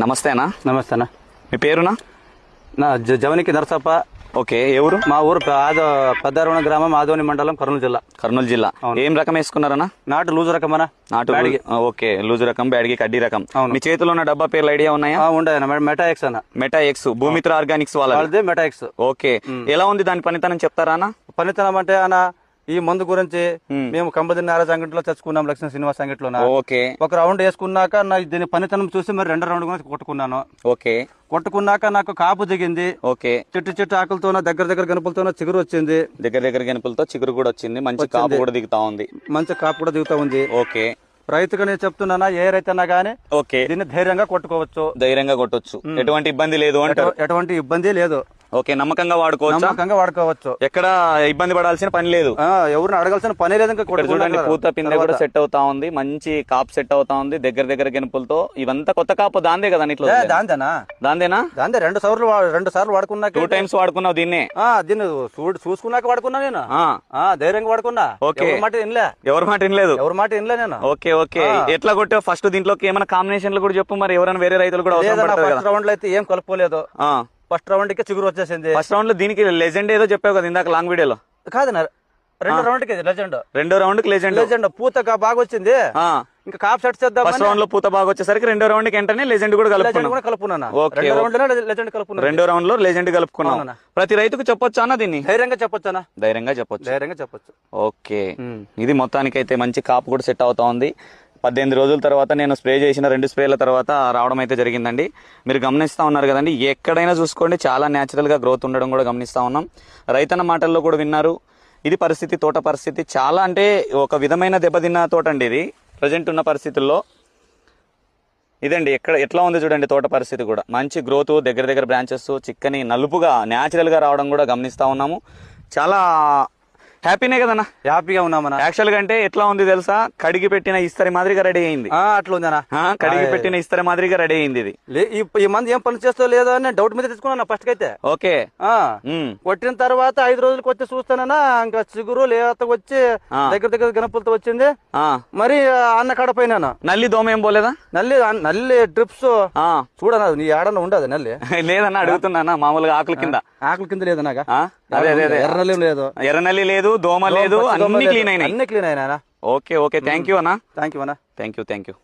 నమస్తే అన్న. నమస్తే అన్న. మీ పేరునా? నా జవనికి నరసప్ప. ఓకే, ఏ ఊరు? మా ఊరు పెద్దారవణ గ్రామం, ఆదోని మండలం, కర్నూలు జిల్లా. కర్నూలు జిల్లా. ఏం రకం వేసుకున్నారన్నా? నాటు లూజు రకం అన్న. నాటు ఓకే, లూజు రకం, బ్యాడ్గి, కడ్డీ రకం. మీ చేతిలో ఉన్న డబ్బా పేర్లు ఐడియా ఉన్నాయా? ఉండయన్న. మెటా ఎక్స్ అన్న. మెటా ఎక్స్ భూమిత్ర ఆర్గానిక్స్ వాళ్ళది. Meta X. ఓకే, ఎలా ఉంది దాని పనితనం చెప్తారా అన్న? పనితనం అంటే అన్న, ఈ మందు గురించి మేము కంబది నారాజ్ అంగట్లో తెచ్చుకున్నాం, లక్ష్మీ శ్రీనివాస్ అంగట్లో. ఓకే, ఒక రౌండ్ వేసుకున్నాక దీని పనితనం చూసి మరి రెండో రౌండ్ కూడా కొట్టుకున్నాను. ఓకే, కొట్టుకున్నాక నాకు కాపు దిగింది. ఓకే, చెట్టు ఆకులతోనో దగ్గర గనుపులతోనో చిగురు వచ్చింది. దగ్గర గనుపులతో చిగురు కూడా వచ్చింది. మంచి కాపు కూడా దిగుతా ఉంది. మంచి కాపు కూడా దిగుతా ఉంది. ఓకే, రైతుగా నేను చెప్తున్నానా, ఏ రైతన్నా గానీ ఓకే దీన్ని ధైర్యంగా కొట్టుకోవచ్చు. ధైర్యంగా కొట్టొచ్చు, ఎటువంటి ఇబ్బంది లేదు అంటారు. ఎటువంటి ఇబ్బంది లేదు. ఓకే, నమ్మకంగా వాడుకోవచ్చు. ఎక్కడ ఇబ్బంది పడాల్సిన పని లేదు. ఎవరిని అడగాల్సిన పని లేదు. ఇంకా చూడండి, పూత పిందె కూడా సెట్ అవుతా ఉంది. మంచి కాపు సెట్ అవుతా ఉంది. దగ్గర గెనుపులతో. ఇవంతా కొత్త కాపు దాందే కదా? దాందేనా? రెండు సార్లు వాడుకున్నా. 2 times వాడుకున్నావు దీన్ని? దీన్ని చూసుకున్నాక వాడుకున్నా నేను. ధైర్యంగా వాడుకున్నా. ఓకే, ఎవరి మాట వినలేదు నేను. Okay, okay. ఎట్లా కొట్టావు? ఫస్ట్ దీంట్లోకి ఏమైనా కాంబినేషన్లు కూడా చెప్పు, మరి ఎవరైనా వేరే రైతులు కూడా ఫస్ట్ రౌండ్ లో అయితే ఏం కలుపుకోలేదు. ఫస్ట్ రౌండ్ కి చిగురు వచ్చేసింది. ఫస్ట్ రౌండ్ లో దీనికి లెజెండ్ ఏదో చెప్పావు కదా ఇందాక లాంగ్ వీడియోలో? కాదన్న, రెండో రౌండ్ కి లెజెండ్. రెండో రౌండ్ కి లెజెండ్. పూత బాగా వచ్చింది. ఇంకా కాప్ సెట్ చేద్దాం. ఫస్ట్ రౌండ్ లో పూత బాగా వచ్చేసరికి రెండో రౌండ్ కి వెంటనే లెజెండ్ కూడా కలుపుకున్నాను. రెండో రౌండ్ లో లెజెండ్ కలుపుకున్నాను. ప్రతి రైతుకు చెప్పొచ్చా అన్న దీన్ని? ధైర్యంగా చెప్పొచ్చు. ధైర్యంగా చెప్పొచ్చు. ఓకే, ఇది మొత్తానికి అయితే మంచి కాపు కూడా సెట్ అవుతా ఉంది. 18 రోజుల తర్వాత నేను స్ప్రే చేసిన 2 స్ప్రేల తర్వాత రావడం అయితే జరిగిందండి. మీరు గమనిస్తూ ఉన్నారు కదండి, ఎక్కడైనా చూసుకోండి చాలా న్యాచురల్గా గ్రోత్ ఉండడం కూడా గమనిస్తూ ఉన్నాం. రైతన్న మాటల్లో కూడా విన్నారు. ఇది పరిస్థితి, తోట పరిస్థితి చాలా అంటే ఒక విధమైన దెబ్బతిన్న తోట అండి ఇది ప్రజెంట్ ఉన్న పరిస్థితుల్లో. ఇదండి ఎట్లా ఉంది చూడండి తోట పరిస్థితి కూడా. మంచి గ్రోత్, దగ్గర బ్రాంచెస్, చిక్కని నలుపుగా న్యాచురల్గా రావడం కూడా గమనిస్తూ ఉన్నాము. చాలా హ్యాపీనే కదన్నా? హ్యాపీగా ఉన్నామన్నా. యాక్చువల్ గా అంటే ఎట్లా ఉంది తెలుసా, కడిగి పెట్టిన ఇస్తరి మాదిరిగా రెడీ అయింది. అట్లా ఉందనా? కడిగి పెట్టిన ఇస్తరి మాదిరిగా రెడీ అయింది ఇది. ఈ మంది ఏం పని చేస్తో లేదో అని డౌట్ మీద తీసుకున్నా ఫస్ట్ అయితే. ఓకే, కొట్టిన తర్వాత 5 రోజులకు వచ్చి చూస్తానన్నా, ఇంకా చిగురు లేత వచ్చి దగ్గర గణపులతో వచ్చింది. మరి అన్న కడపోయినా నల్లి దోమ ఏం పోలేదా? నల్లి డ్రిప్స్ చూడనా? నీ ఏడన్నా ఉండదు నల్లి? లేదన్నా, అడుగుతున్నా. మామూలుగా ఆకుల కింద లేదన్నాగా? ఎర్రనల్లి లేదు, ఎర్రనల్లి లేదు, దోమ లేదు, అన్ని క్లీన్ అయినాయి. అన్ని క్లీన్ అయినా. ఓకే, థ్యాంక్ యూ అన్నా. Thank you.